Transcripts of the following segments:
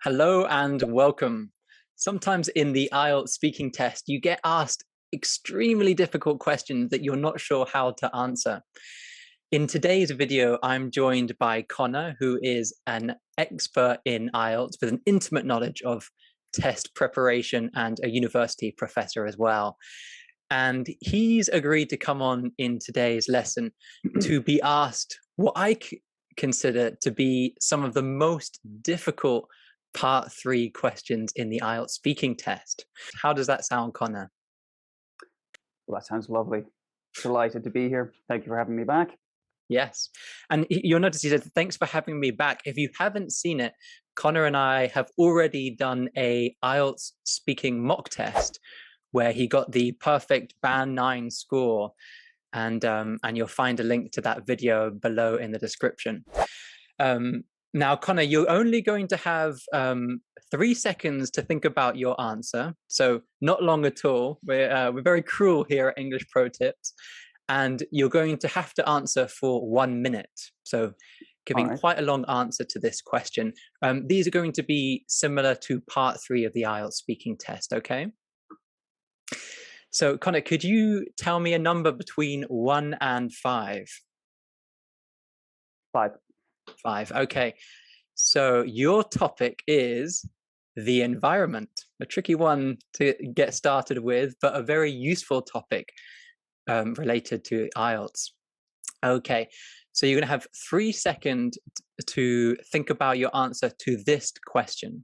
Hello and welcome. Sometimes in the IELTS speaking test, you get asked extremely difficult questions that you're not sure how to answer. In today's video, I'm joined by Conor, who is an expert in IELTS with an intimate knowledge of test preparation and a university professor as well. And he's agreed to come on in today's lesson to be asked what consider to be some of the most difficult part three questions in the IELTS speaking test. How does that sound, Conor? Well, that sounds lovely. Delighted to be here. Thank you for having me back. Yes. And you'll notice he said, thanks for having me back. If you haven't seen it, Conor and I have already done a IELTS speaking mock test where he got the perfect band 9 score. And you'll find a link to that video below in the description. Now, Conor, you're only going to have 3 seconds to think about your answer. So not long at all. We're very cruel here at English Pro Tips. And you're going to have to answer for 1 minute. So giving All right. quite a long answer to this question. These are going to be similar to part 3 of the IELTS speaking test, okay? So, Conor, could you tell me a number between 1 and 5? 5. 5, okay. So your topic is the environment, a tricky one to get started with, but a very useful topic related to IELTS. Okay, so you're going to have 3 seconds to think about your answer to this question.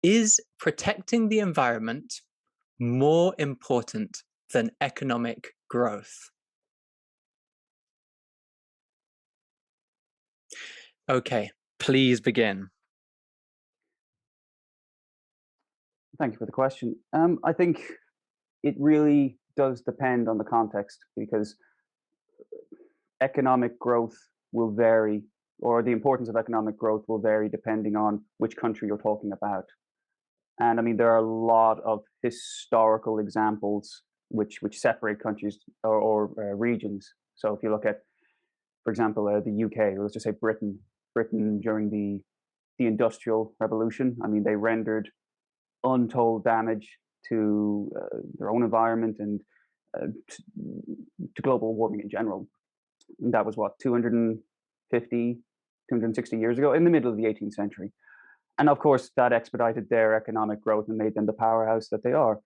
Is protecting the environment more important than economic growth? Okay, please begin. Thank you for the question. I think it really does depend on the context because economic growth will vary, or the importance of economic growth will vary depending on which country you're talking about. And I mean, there are a lot of historical examples which separate countries or regions. So if you look at, for example, the UK, or let's just say Britain during the Industrial Revolution. I mean, they rendered untold damage to their own environment and to global warming in general. And that was what, 250, 260 years ago, in the middle of the 18th century. And of course, that expedited their economic growth and made them the powerhouse that they are.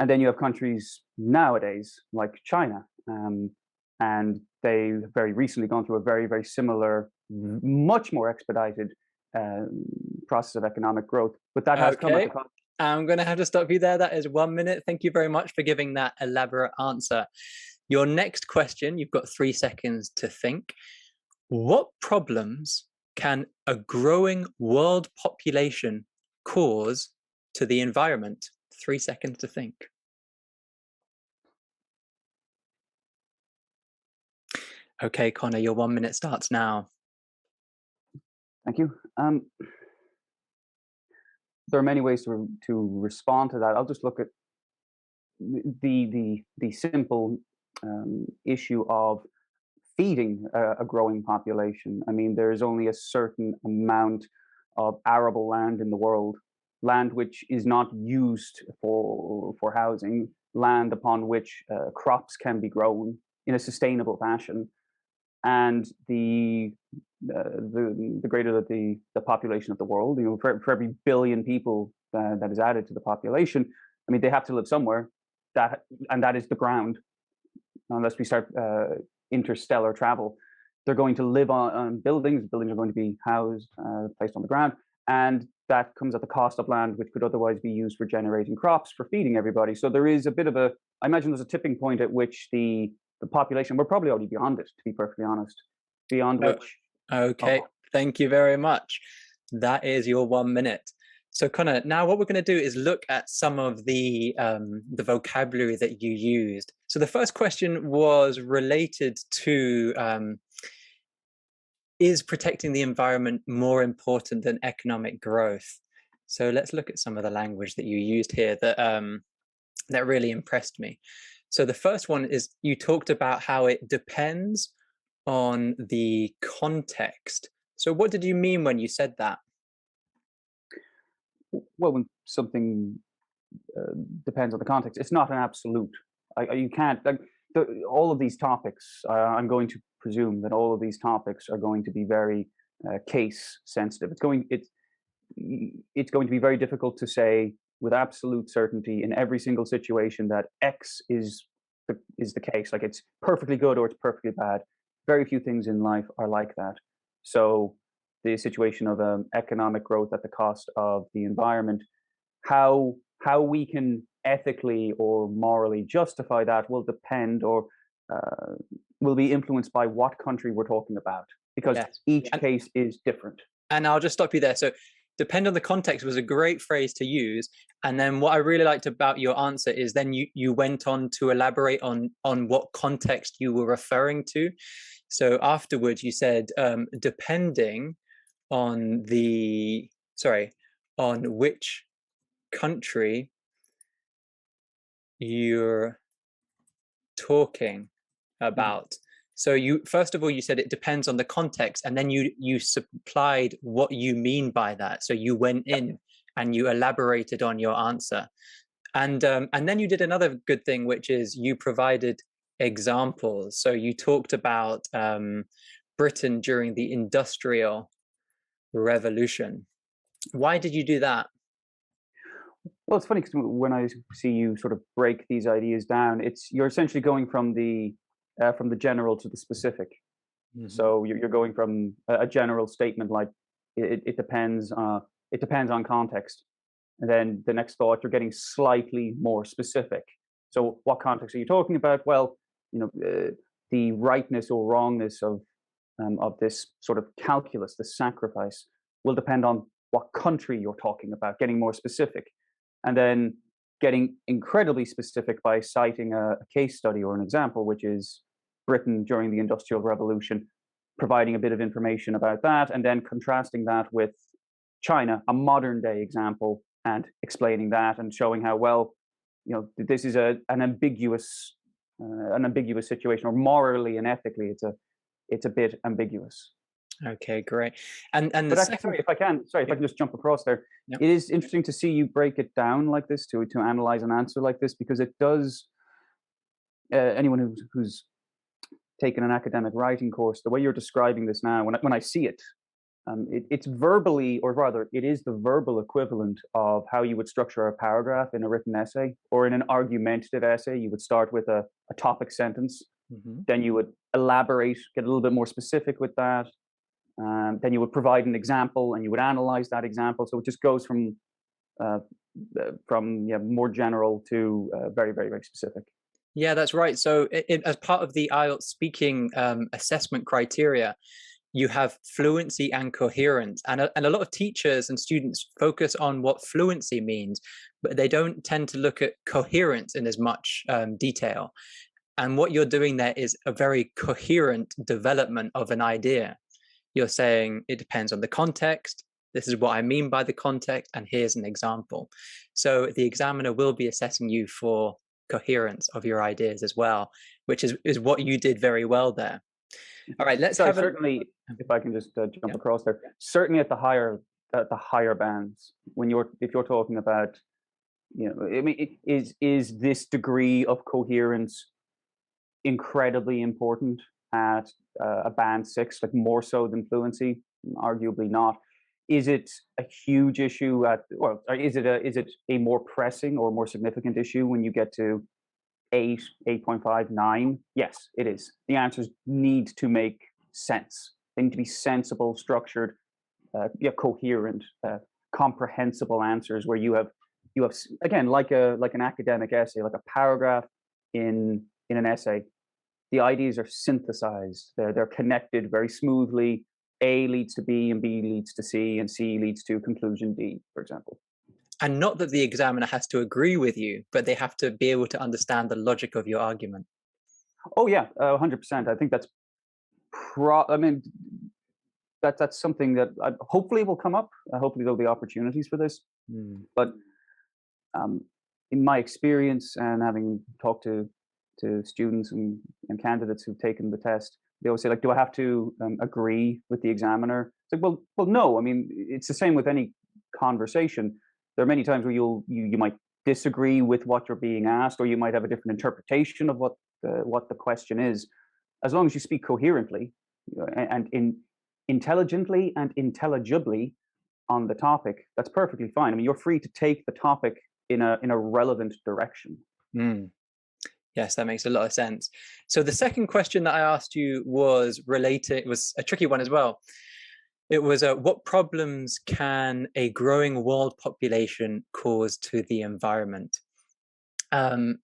And then you have countries nowadays like China, and they've very recently gone through a very, very similar, much more expedited process of economic growth. But that has come at Okay, the cost. I'm going to have to stop you there. That is 1 minute. Thank you very much for giving that elaborate answer. Your next question, you've got 3 seconds to think. What problems can a growing world population cause to the environment? 3 seconds to think. Okay, Conor, your 1 minute starts now. Thank you. There are many ways to respond to that. I'll just look at the simple issue of feeding a growing population. I mean, there is only a certain amount of arable land in the world, land which is not used for housing, land upon which crops can be grown in a sustainable fashion. And the greater that the population of the world, for every billion people that is added to the population, I mean, they have to live somewhere. That is the ground. Unless we start interstellar travel, they're going to live on buildings. Buildings are going to be housed, placed on the ground, and that comes at the cost of land which could otherwise be used for generating crops for feeding everybody. So there is a bit of I imagine there's a tipping point at which the population, we're probably already beyond it, to be perfectly honest, beyond Oh, which. okay, Oh, thank you very much. That is your 1 minute. So, Conor, now what we're going to do is look at some of the vocabulary that you used. So the first question was related to is protecting the environment more important than economic growth? So let's look at some of the language that you used here that really impressed me. So the first one is you talked about how it depends on the context. So what did you mean when you said that? well, when something depends on the context, it's not an absolute. You can't like all of these topics. I'm going to presume that all of these topics are going to be very case sensitive. It's going to be very difficult to say with absolute certainty in every single situation that X is the case. Like it's perfectly good or it's perfectly bad. Very few things in life are like that. So the situation of economic growth at the cost of the environment, how we can ethically or morally justify that will depend or uh, will be influenced by what country we're talking about because Yes. each And case is different. I'll just stop you there. So, depend on the context was a great phrase to use. And then what I really liked about your answer is then you went on to elaborate on what context you were referring to. So afterwards you said depending on the sorry on which country you're talking Mhm. about. So you first of all you said it depends on the context, and then you supplied what you mean by that. So you went in and you elaborated on your answer, and then you did another good thing, which is you provided examples. So you talked about Britain during the Industrial Revolution. Why did you do that? Well, it's funny because when I see you sort of break these ideas down, it's you're essentially going from the general to the specific. Mhm. So you're going from a general statement like it depends on context, and then the next thought you're getting slightly more specific. So what context are you talking about? Well, you know, the rightness or wrongness of this sort of calculus, this sacrifice, will depend on what country you're talking about. Getting more specific, and then getting incredibly specific by citing a case study or an example, which is Britain during the Industrial Revolution, providing a bit of information about that, and then contrasting that with China, a modern day example, and explaining that and showing how well, this is an ambiguous situation, or morally and ethically, it's a bit ambiguous. Okay, great. And the But actually, second, sorry if I can just jump across there. yeah. It is interesting to see you break it down like this to analyze an answer like this because it does. Anyone who's taken an academic writing course, the way you're describing this now, when I see it, it's verbally, or rather, it is the verbal equivalent of how you would structure a paragraph in a written essay or in an argumentative essay. You would start with a topic sentence, Mhm. then you would elaborate, get a little bit more specific with that. Then you would provide an example, and you would analyze that example. So it just goes uh, from yeah, more general to very, very, very specific. Yeah, that's right. So, as part of the IELTS speaking assessment criteria, you have fluency and coherence. And a lot of teachers and students focus on what fluency means, but they don't tend to look at coherence in as much detail. And what you're doing there is a very coherent development of an idea. You're saying it depends on the context. This is what I mean by the context, and here's an example. So the examiner will be assessing you for coherence of your ideas as well, which is what you did very well there. All right, let's Sorry, have a certainly, if I can just jump yeah. across there, certainly at the higher bands, when if you're talking about, I mean, is this degree of coherence incredibly important at a band six, like more so than fluency? Arguably not. Is it a huge issue well, is it a more pressing or more significant issue when you get to 8, 8.5, 9? Yes, it is. The answers need to make sense. They need to be sensible, structured, yeah, coherent, comprehensible answers where you have again like an academic essay, like a paragraph in an essay. The ideas are synthesized. They're connected very smoothly. A leads to B, and B leads to C, and C leads to conclusion D, for example. And not that the examiner has to agree with you, but they have to be able to understand the logic of your argument. Oh yeah, 100%. I think that's I mean, that's something that hopefully will come up. Hopefully there'll be opportunities for this. Mm. But um, in my experience and having talked to students and candidates who've taken the test, they always say like, "Do I have to agree with the examiner?" It's like, well, no. I mean, it's the same with any conversation. there are many times where you might disagree with what you're being asked, or you might have a different interpretation of what the question is. As long as you speak coherently, and intelligently and intelligibly on the topic, that's perfectly fine. I mean, you're free to take the topic in a relevant direction. Mm. Yes, that makes a lot of sense. So the second question that I asked you was related, it was a tricky one as well. It was what problems can a growing world population cause to the environment? And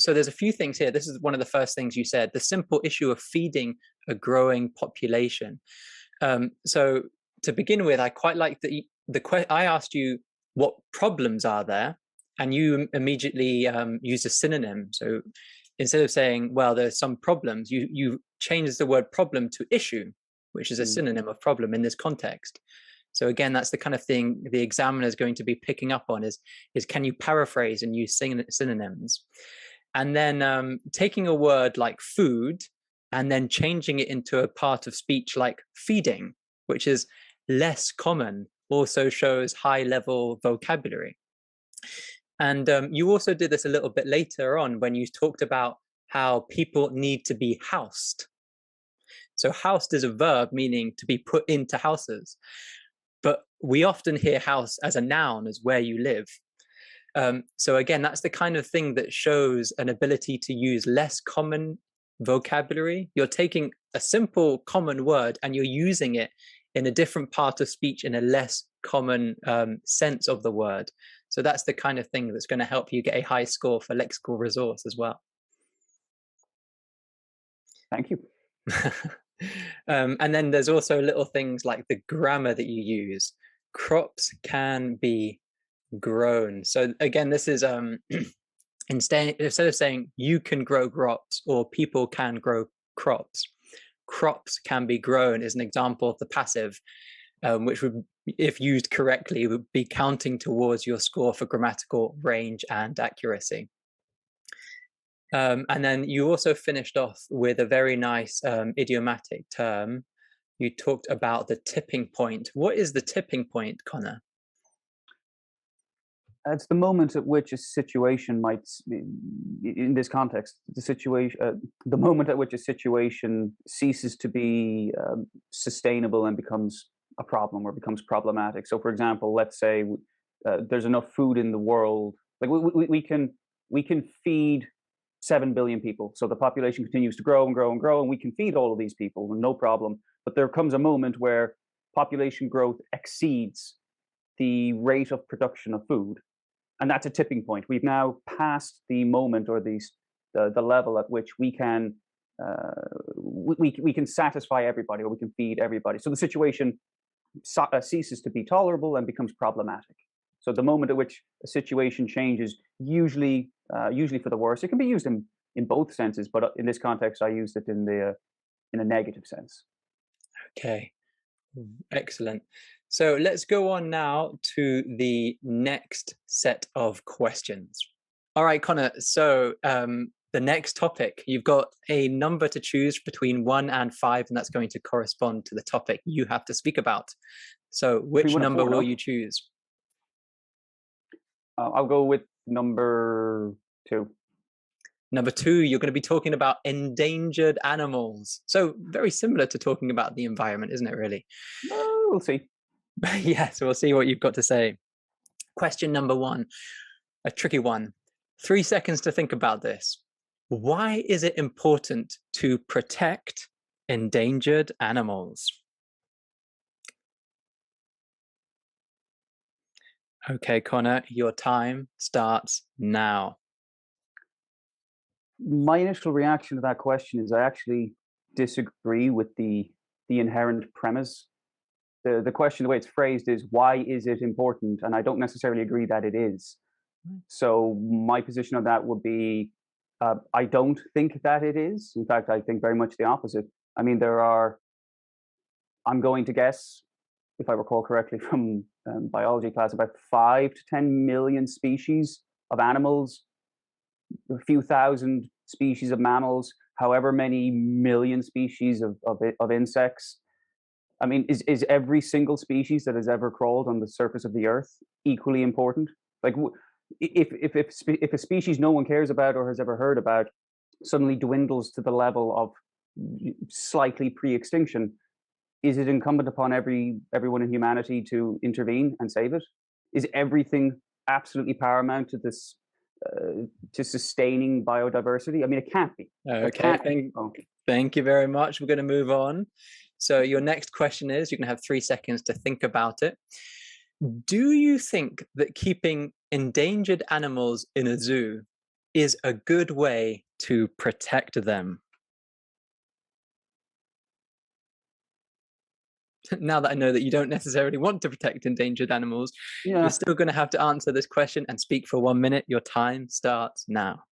so there's a few things here. This is one of the first things you said, the simple issue of feeding a growing population. So to begin with, I quite like I asked you what problems are there, and you immediately used a synonym. So instead of saying, well, there's some problems, you changed the word problem to issue, which is a Mm. synonym of problem in this context. So again, that's the kind of thing the examiner is going to be picking up on is can you paraphrase and use synonyms? And then taking a word like food and then changing it into a part of speech like feeding, which is less common, also shows high level vocabulary. And you also did this a little bit later on when you talked about how people need to be housed. So housed is a verb meaning to be put into houses. But we often hear house as a noun, as where you live. So again, that's the kind of thing that shows an ability to use less common vocabulary. You're taking a simple common word and you're using it in a different part of speech in a less common sense of the word. So that's the kind of thing that's going to help you get a high score for lexical resource as well. Thank you. And then there's also little things like the grammar that you use. Crops can be grown. So again, this is instead of saying you can grow crops or people can grow crops, crops can be grown is an example of the passive, which would, if used correctly, would be counting towards your score for grammatical range and accuracy. And then you also finished off with a very nice idiomatic term. You talked about the tipping point. What is the tipping point, Conor? It's the moment at which a situation might, in this context, the moment at which a situation ceases to be sustainable and becomes a problem or becomes problematic. So, for example, let's say there's enough food in the world, like we can feed 7 billion people. So the population continues to grow and grow and grow, and we can feed all of these people, no problem. But there comes a moment where population growth exceeds the rate of production of food, and that's a tipping point. We've now passed the moment or the level at which we can we can satisfy everybody or we can feed everybody. So the situation ceases to be tolerable and becomes problematic. So the moment at which a situation changes, usually for the worse, it can be used in both senses, but in this context, I used it in a negative sense. Okay, excellent. So let's go on now to the next set of questions. All right, Conor. So the next topic, you've got a number to choose between 1 and 5, and that's going to correspond to the topic you have to speak about. So Between which 1 and 4, number will no? you choose? I'll go with number 2. Number 2, you're going to be talking about endangered animals. So very similar to talking about the environment, isn't it, really? We'll see. Yes, we'll see what you've got to say. Question number 1, a tricky one. 3 seconds to think about this. Why is it important to protect endangered animals? Okay, Conor, your time starts now. My initial reaction to that question is I actually disagree with the inherent premise. The question, the way it's phrased, is why is it important? And I don't necessarily agree that it is. So my position on that would be I don't think that it is. In fact, I think very much the opposite. I mean, I'm going to guess, if I recall correctly from biology class, about 5 to 10 million species of animals, a few thousand species of mammals, however many million species of insects. I mean, is every single species that has ever crawled on the surface of the earth equally important? Like, if a species no one cares about or has ever heard about suddenly dwindles to the level of slightly pre-extinction, is it incumbent upon everyone in humanity to intervene and save it? Is everything absolutely paramount to this to sustaining biodiversity? I mean, it can't be. It Okay, can't be. Oh, thank you very much. We're going to move on. So your next question is, you can have 3 seconds to think about it. Do you think that keeping endangered animals in a zoo is a good way to protect them? Now that I know that you don't necessarily want to protect endangered animals, you're yeah. still going to have to answer this question and speak for 1 minute. Your time starts now.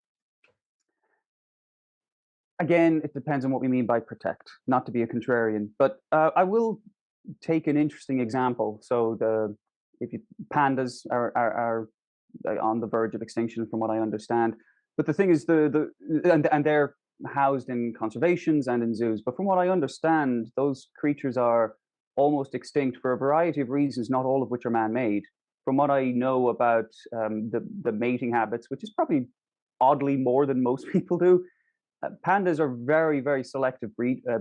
Again, it depends on what we mean by protect. Not to be a contrarian, but I will take an interesting example. So if you, pandas are on the verge of extinction, from what I understand. But the thing is, and they're housed in conservations and in zoos. But from what I understand, those creatures are almost extinct for a variety of reasons, not all of which are man-made. From what I know about the mating habits, which is probably oddly more than most people do, pandas are very, very selective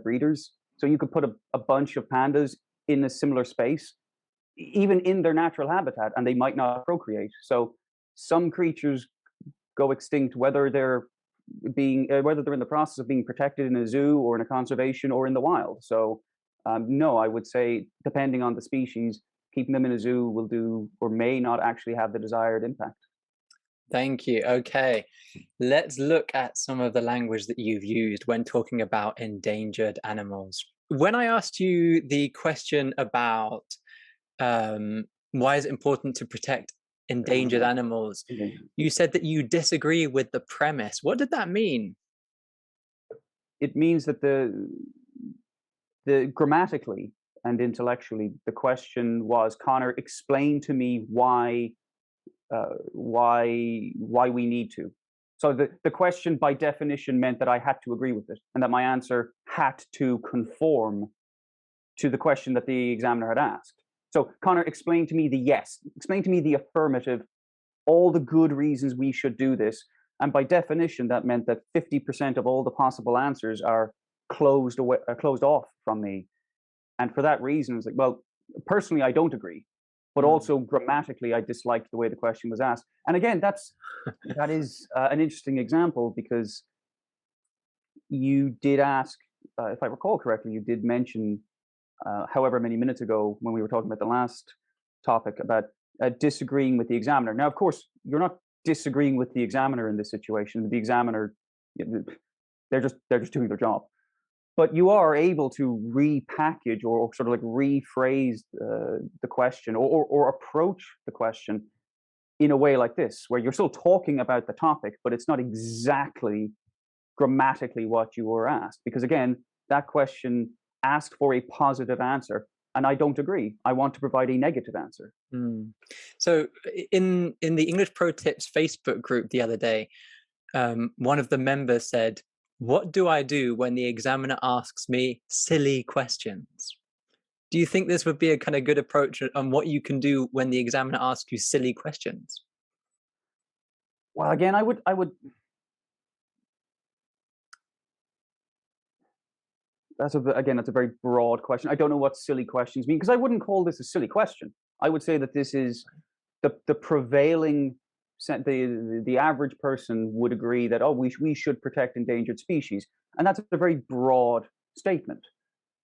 breeders. So you could put a bunch of pandas in a similar space, even in their natural habitat, and they might not procreate. So some creatures go extinct whether whether they're in the process of being protected in a zoo or in a conservation or in the wild. So no, I would say depending on the species, keeping them in a zoo will do or may not actually have the desired impact. Thank you. Okay, let's look at some of the language that you've used when talking about endangered animals. When I asked you the question about why is it important to protect endangered animals, you said that you disagree with the premise. What did that mean? It means that the grammatically and intellectually, the question was, Connor, explain to me why we need to. So the question by definition meant that I had to agree with it, and that my answer had to conform to the question that the examiner had asked. So Connor, explain to me the yes, explain to me the affirmative, all the good reasons we should do this. And by definition, that meant that 50% of all the possible answers are closed away, closed off from me. And for that reason, it's like, well, personally, I don't agree, but Mm. also grammatically, I disliked the way the question was asked. And again, that is an interesting example because you did ask, if I recall correctly, you did mention, however many minutes ago when we were talking about the last topic about disagreeing with the examiner. Now, of course, you're not disagreeing with the examiner in this situation. The examiner, they're just doing their job. But you are able to repackage or sort of like rephrase the question or approach the question in a way like this, where you're still talking about the topic, but it's not exactly grammatically what you were asked. Because again, that question asked for a positive answer, and I don't agree. I want to provide a negative answer. Mm. So in the English Pro Tips Facebook group the other day, one of the members said, "What do I do when the examiner asks me silly questions?" Do you think this would be a kind of good approach on what you can do when the examiner asks you silly questions? Well, again, I would. That's a very broad question. I don't know what silly questions mean because I wouldn't call this a silly question. I would say that this is the prevailing the average person would agree that, oh, we should protect endangered species, and that's a very broad statement.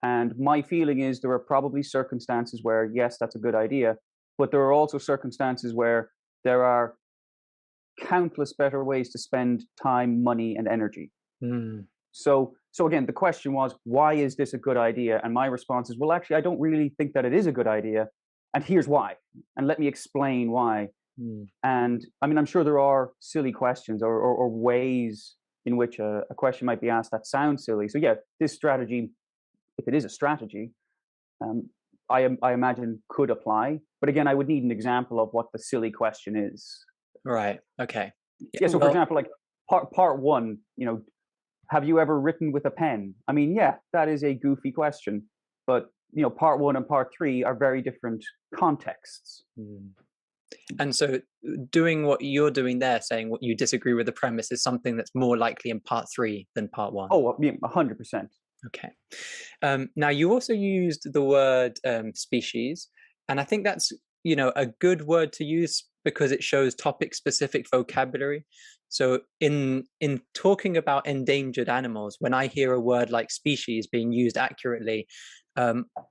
And my feeling is there are probably circumstances where yes, that's a good idea, but there are also circumstances where there are countless better ways to spend time, money, and energy. Mm. So again, the question was, why is this a good idea? And my response is, well, actually, I don't really think that it is a good idea, and here's why. And let me explain why. Mm. And I mean, I'm sure there are silly questions or ways in which a question might be asked that sounds silly. So yeah, this strategy, if it is a strategy, um, I imagine could apply. But again, I would need an example of what the silly question is. Right. Okay. Yeah, Yeah. So for well, example, like part one, have you ever written with a pen? I mean, yeah, that is a goofy question, but part one and part three are very different contexts. Mm. And so doing what you're doing there, saying what you disagree with the premise, is something that's more likely in part three than part one. Oh, yeah, 100%. Okay. Now you also used the word species, and I think that's a good word to use because it shows topic-specific vocabulary. So in talking about endangered animals, when I hear a word like species being used accurately,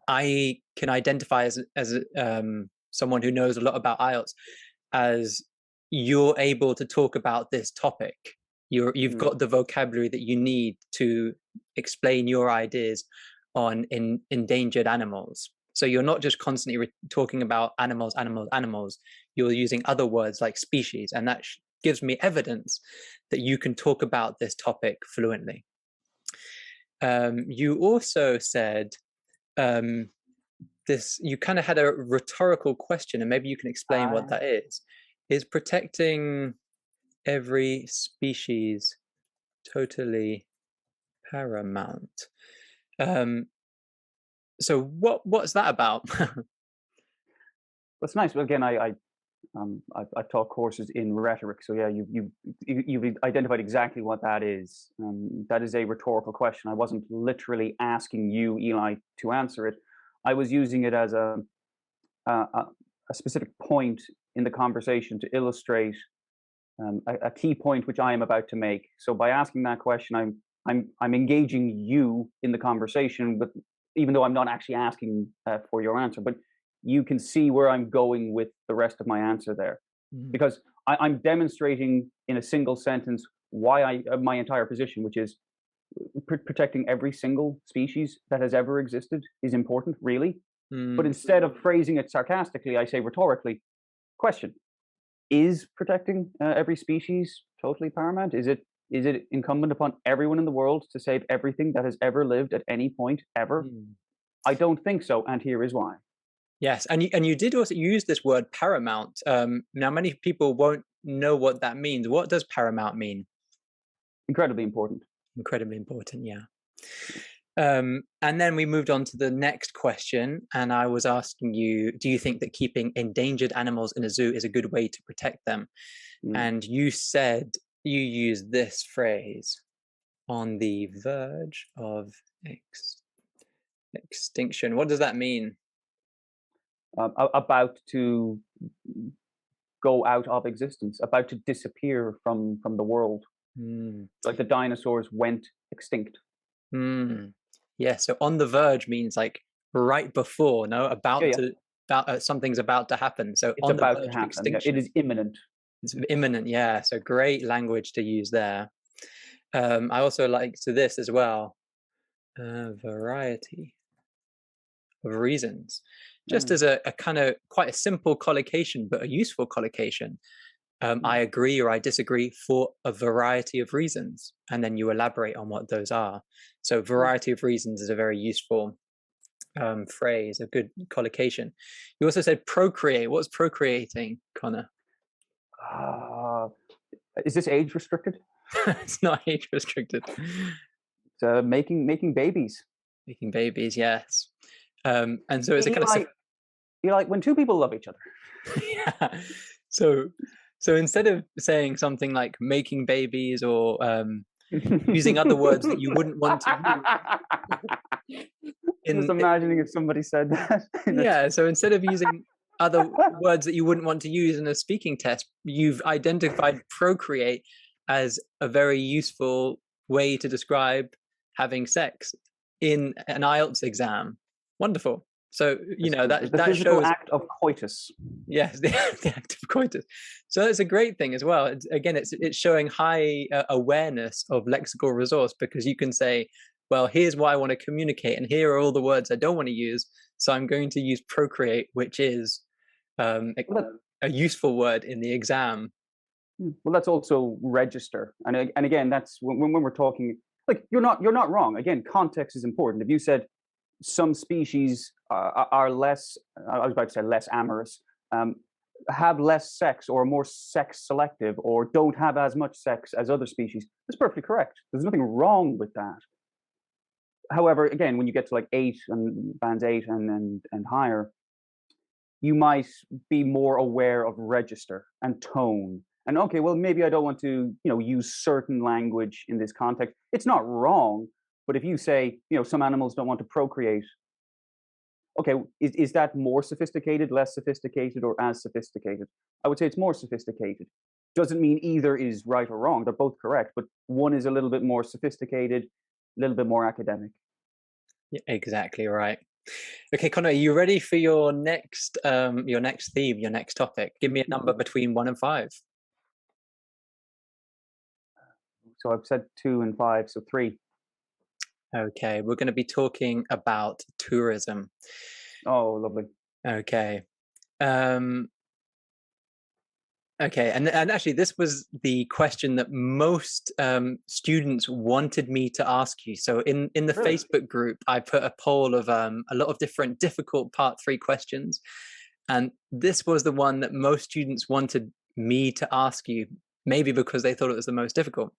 I can identify as someone who knows a lot about IELTS as you're able to talk about this topic. You've Mm. got the vocabulary that you need to explain your ideas on endangered animals. So you're not just constantly talking about animals, animals, animals. You're using other words like species, and that gives me evidence that you can talk about this topic fluently. You also said this. You kind of had a rhetorical question, and maybe you can explain what that is. Is protecting every species totally paramount? So what's that about? That's nice. Well, again, I've taught courses in rhetoric, so yeah, you've identified exactly what that is. That is a rhetorical question. I wasn't literally asking you, Eli, to answer it. I was using it as a specific point in the conversation to illustrate a key point which I am about to make. So by asking that question, I'm engaging you in the conversation, but even though I'm not actually asking for your answer, but you can see where I'm going with the rest of my answer there, Mm. because I'm demonstrating in a single sentence why my entire position, which is protecting every single species that has ever existed, is important, really. But Mm. instead of phrasing it sarcastically, I say rhetorically, question: is protecting every species totally paramount? Is it incumbent upon everyone in the world to save everything that has ever lived at any point ever? Mm. I don't think so, and here is why. Yes, and you did also use this word paramount. Now many people won't know what that means. What does paramount mean? Incredibly important. Incredibly important, yeah. And then we moved on to the next question, and I was asking you, do you think that keeping endangered animals in a zoo is a good way to protect them? Mm. And you said you used this phrase, on the verge of extinction. What does that mean? About to go out of existence, about to disappear from the world, Mm. like the dinosaurs went extinct. Mm. Yeah, so on the verge means like right before, no, Yeah, about yeah, to about something's about to happen. So it's on the about to verge of happen. Yeah, it extinction. is imminent. It's imminent, yeah. So great language to use there. I also like to this as well. Variety of reasons. Just as Mm. a kind of quite a simple collocation, but a useful collocation. I Mm. agree or I disagree for a variety of reasons. And then you elaborate on what those are. So Mm. variety of reasons is a very useful phrase, a good collocation. You also said procreate. What's procreating, Connor? Uh, is this age restricted? It's not age restricted. It's, making babies. Making babies, yes. And so it's a kind of Eli, when two people love each other. yeah. So so instead of saying something like making babies or using other words that you wouldn't want to use Just in imagining if somebody said that. yeah, so instead of using other words that you wouldn't want to use in a speaking test, you've identified procreate as a very useful way to describe having sex in an IELTS exam. Wonderful. So, The that physical shows, act of coitus. yes, the act of coitus. So it's a great thing as well. Again, it's showing high awareness of lexical resource because you can say, well, here's what I want to communicate, and here are all the words I don't want to use. So I'm going to use procreate, which is um, a, Well, a useful word in the exam. well, that's also register, and again, that's when we're talking. Like you're not wrong. Again, context is important. If you said some species are less, I was about to say less amorous, um, have less sex or are more sex selective, or don't have as much sex as other species, that's perfectly correct. There's nothing wrong with that. However, again, when you get to like eight and bands eight and higher, you might be more aware of register and tone. And okay, well, maybe I don't want to, use certain language in this context. It's not wrong, but if you say, some animals don't want to procreate, okay, is that more sophisticated, less sophisticated, or as sophisticated? I would say it's more sophisticated. Doesn't mean either is right or wrong. They're both correct, but one is a little bit more sophisticated, a little bit more academic. Yeah, exactly right. Okay, Connor, are you ready for your next theme, your next topic? Give me a number between 1 and 5. So I've said two and five, so three. Okay, we're going to be talking about tourism. Oh, lovely. Okay. Um, okay, and actually, this was the question that most students wanted me to ask you. So in the Really? Facebook group, I put a poll of a lot of different difficult part 3 questions, and this was the one that most students wanted me to ask you, maybe because they thought it was the most difficult.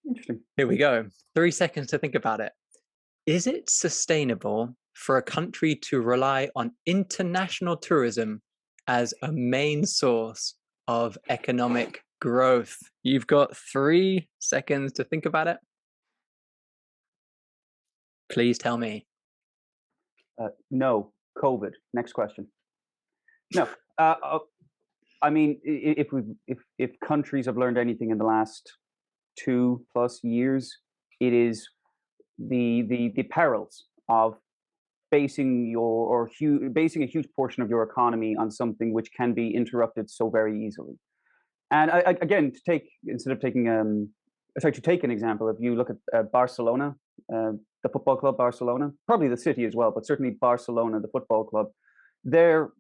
Interesting. Here we go. 3 seconds to think about it. Is it sustainable for a country to rely on international tourism as a main source of economic growth? You've got 3 seconds to think about it. Please tell me. No, COVID. Next question. No, I mean, if countries have learned anything in the last 2+ years, it is the perils of basing a huge portion of your economy on something which can be interrupted so very easily. And again, to take an example, if you look at Barcelona, the football club Barcelona, probably the city as well, but certainly Barcelona, the football club, they're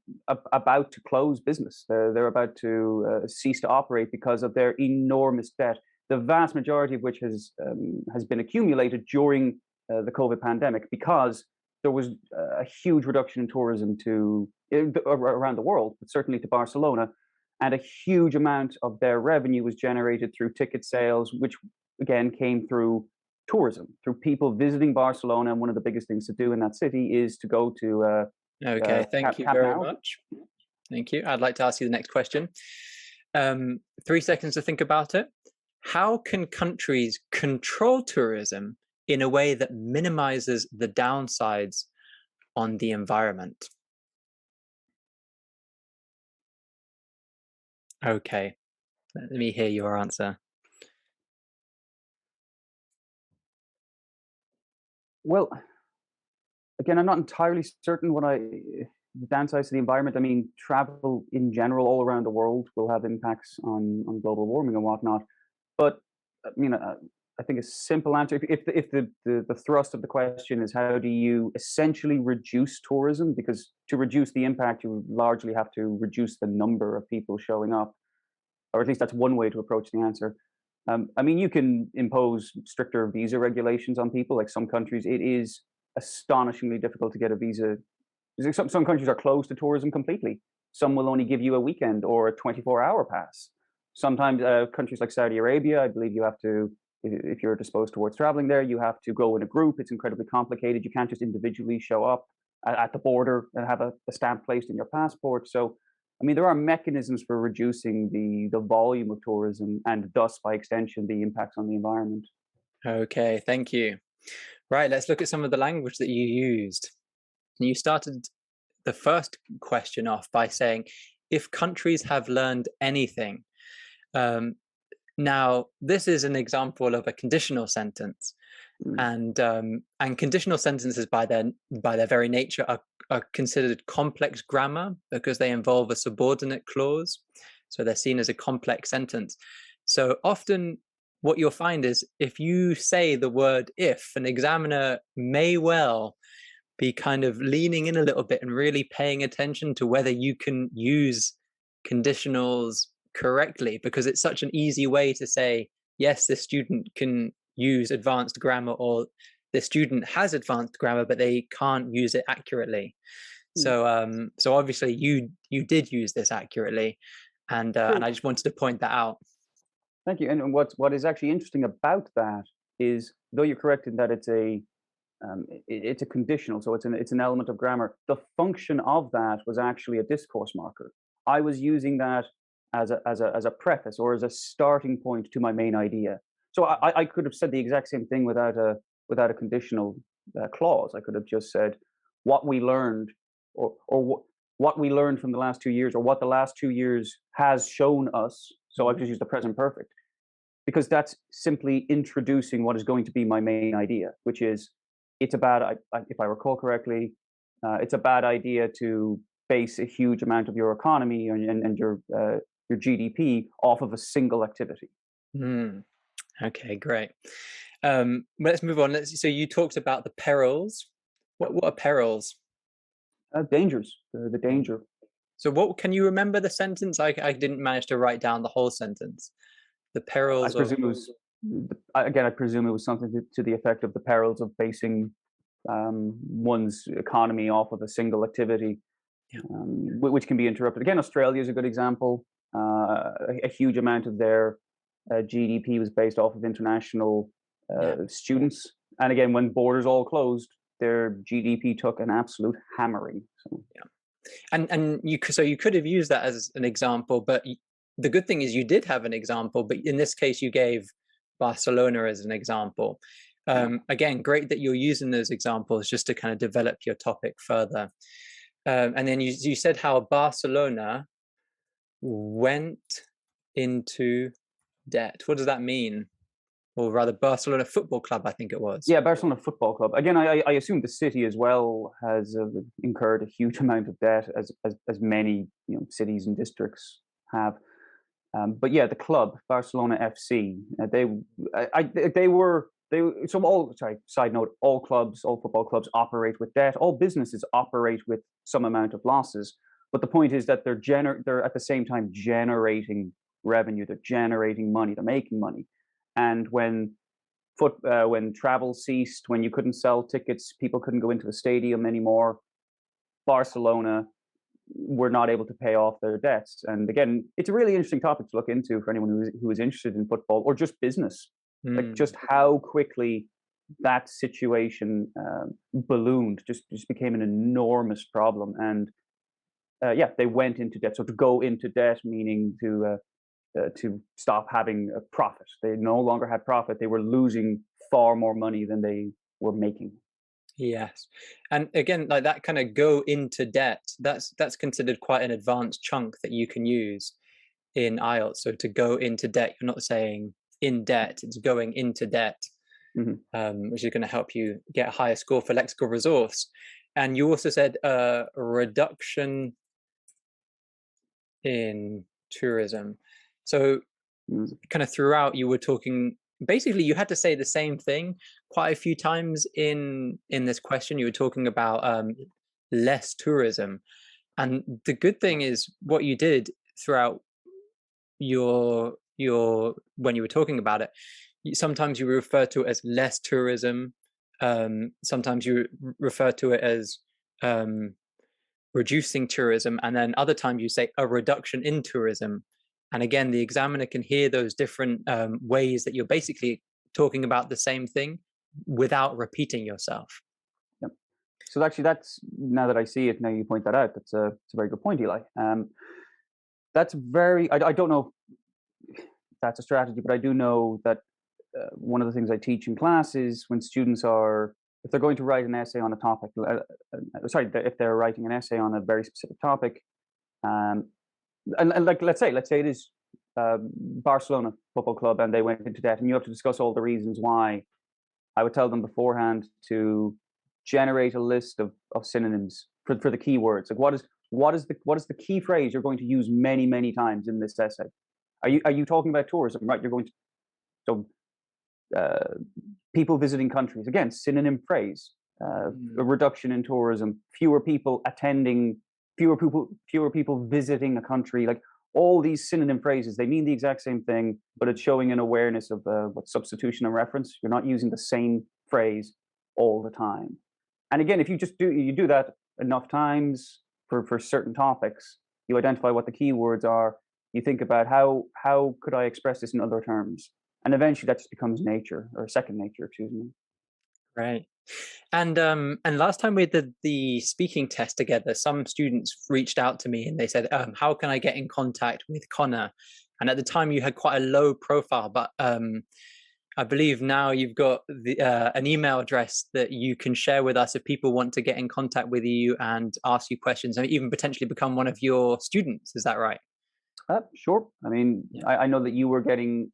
about to close business. They're about to cease to operate because of their enormous debt, the vast majority of which has been accumulated during the COVID pandemic, because there was a huge reduction in tourism around the world, but certainly to Barcelona, and a huge amount of their revenue was generated through ticket sales, which again came through tourism, through people visiting Barcelona. And one of the biggest things to do in that city is to go to Okay, thank you Camp very Nou. much. Thank you. I'd like to ask you the next question. 3 seconds to think about it. How can countries control tourism in a way that minimizes the downsides on the environment? Okay, let me hear your answer. Well, again, I'm not entirely certain the downsides to the environment. I mean, travel in general all around the world will have impacts on global warming and whatnot. But I mean, I think a simple answer, if the thrust of the question is how do you essentially reduce tourism, because to reduce the impact, you largely have to reduce the number of people showing up, or at least that's one way to approach the answer. I mean, you can impose stricter visa regulations on people. Like some countries, it is astonishingly difficult to get a visa. Some countries are closed to tourism completely. Some will only give you a weekend or a 24-hour pass. Sometimes countries like Saudi Arabia, I believe you have to, if you're disposed towards traveling there, you have to go in a group. It's incredibly complicated. You can't just individually show up at the border and have a stamp placed in your passport. So, I mean, there are mechanisms for reducing the volume of tourism and thus, by extension, the impacts on the environment. Okay, thank you. Right, let's look at some of the language that you used. You started the first question off by saying, if countries have learned anything. Um, Now, this is an example of a conditional sentence, Mm. and conditional sentences by their very nature are considered complex grammar because they involve a subordinate clause, so they're seen as a complex sentence. So often, what you'll find is if you say the word "if," an examiner may well be kind of leaning in a little bit and really paying attention to whether you can use conditionals correctly, because it's such an easy way to say yes, this student can use advanced grammar, or the student has advanced grammar but they can't use it accurately. Mm. So obviously you did use this accurately, and Cool. I just wanted to point that out. Thank you. And what is actually interesting about that is, though you're correct in that it's a It's a conditional, so it's an element of grammar. The function of that was actually a discourse marker. I was using that as a preface or as a starting point to my main idea. So I could have said the exact same thing without a conditional clause. I could have just said what we learned, what we learned from the last 2 years, or what the last 2 years has shown us. So I've just used the present perfect because that's simply introducing what is going to be my main idea, which is it's a bad, if I recall correctly, it's a bad idea to base a huge amount of your economy and your GDP off of a single activity. Mm, okay, great. Let's move on. So you talked about the perils. What are perils? Dangers, the Okay. danger. So what can you remember the sentence? I didn't manage to write down the whole sentence. The I perils of. presume it was, again, I presume it was something to the effect of the perils of basing one's economy off of a single activity, Yeah. which can be interrupted. Again, Australia is a good example. A huge amount of their GDP was based off of international Yeah. students. And again, when borders all closed, their GDP took an absolute hammering. So, Yeah. And you could have used that as an example, but the good thing is you did have an example, but in this case you gave Barcelona as an example. yeah. Again, great that you're using those examples just to kind of develop your topic further. And then you said how Barcelona went into debt. What does that mean? Or rather, Barcelona Football Club, I think it was. Yeah, Barcelona Football Club. Again, I assume the city as well has incurred a huge amount of debt, as many cities and districts have. But yeah, the club Barcelona FC, they were they so all sorry side note, all clubs, all football clubs operate with debt. All businesses operate with some amount of losses. But the point is that they're at the same time generating revenue. They're generating money. They're making money. And when travel ceased, when you couldn't sell tickets, people couldn't go into the stadium anymore. Barcelona were not able to pay off their debts. And again, it's a really interesting topic to look into for anyone who is interested in football or just business, like Mm, just how quickly that situation ballooned, just became an enormous problem. And yeah, they went into debt. So to go into debt, meaning to stop having a profit. They no longer had profit. They were losing far more money than they were making. yes. And again, like that kind of go into debt, that's considered quite an advanced chunk that you can use in IELTS. So to go into debt, you're not saying in debt, it's going into debt, Mhm. which is going to help you get a higher score for lexical resource. And you also said a reduction in tourism. So Mm. kind of throughout you were talking, basically you had to say the same thing quite a few times in this question. You were talking about less tourism, and the good thing is what you did throughout your when you were talking about it, sometimes you refer to it as less tourism, sometimes you refer to it as um reducing tourism, and then other times you say a reduction in tourism. And again, the examiner can hear those different ways that you're basically talking about the same thing without repeating yourself. Yep. So actually, that's now that I see it, now you point that out. It's a very good point, Eli. That's very. I don't know if that's a strategy, but I do know that one of the things I teach in class is when students are, if they're going to write an essay on a topic, sorry, if they're writing an essay on a very specific topic, um, and like let's say it is Barcelona Football Club and they went into debt, and you have to discuss all the reasons why. I would tell them beforehand to generate a list of synonyms for the keywords. Like what is the key phrase you're going to use many times in this essay? Are you talking about tourism? Right, you're going to so uh, people visiting countries, again, synonym phrase. A Mm, reduction in tourism, fewer people attending, fewer people visiting a country. Like all these synonym phrases, they mean the exact same thing, but it's showing an awareness of what substitution and reference. You're not using the same phrase all the time. And again, if you do that enough times for certain topics, you identify what the keywords are. You think about how could I express this in other terms, and eventually that just becomes nature or second nature. Excuse me. right. And last time we did the speaking test together, some students reached out to me and they said, "How can I get in contact with Connor?" And at the time, you had quite a low profile, but I believe now you've got an email address that you can share with us if people want to get in contact with you and ask you questions, and even potentially become one of your students. Is that right? Sure. I mean, Yeah, I know that you were getting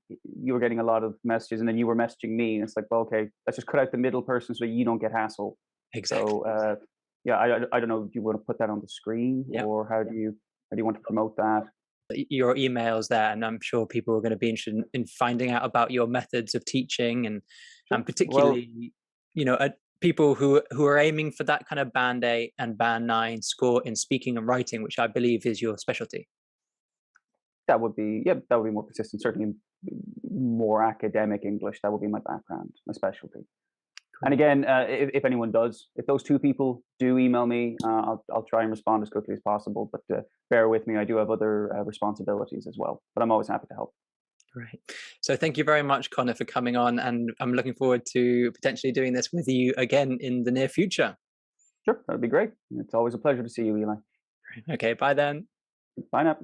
a lot of messages, and then you were messaging me, and it's like, well, okay, let's just cut out the middle person so you don't get hassle. So, exactly. yeah, I don't know. Do you want to put that on the screen, Yeah. or how do you want to promote that? Your emails there, and I'm sure people are going to be interested in finding out about your methods of teaching, and Sure. Well, particularly, people who are aiming for that kind of band 8 and band 9 score in speaking and writing, which I believe is your specialty. that would be more consistent. Certainly, more academic English. That would be my background, my specialty. And Cool. again, if anyone does, if those two people do email me, I'll try and respond as quickly as possible. But bear with me, I do have other responsibilities as well. But I'm always happy to help. Great. So thank you very much, Connor, for coming on, and I'm looking forward to potentially doing this with you again in the near future. Sure, that'd be great. It's always a pleasure to see you, Eli. Okay, bye then. Bye now.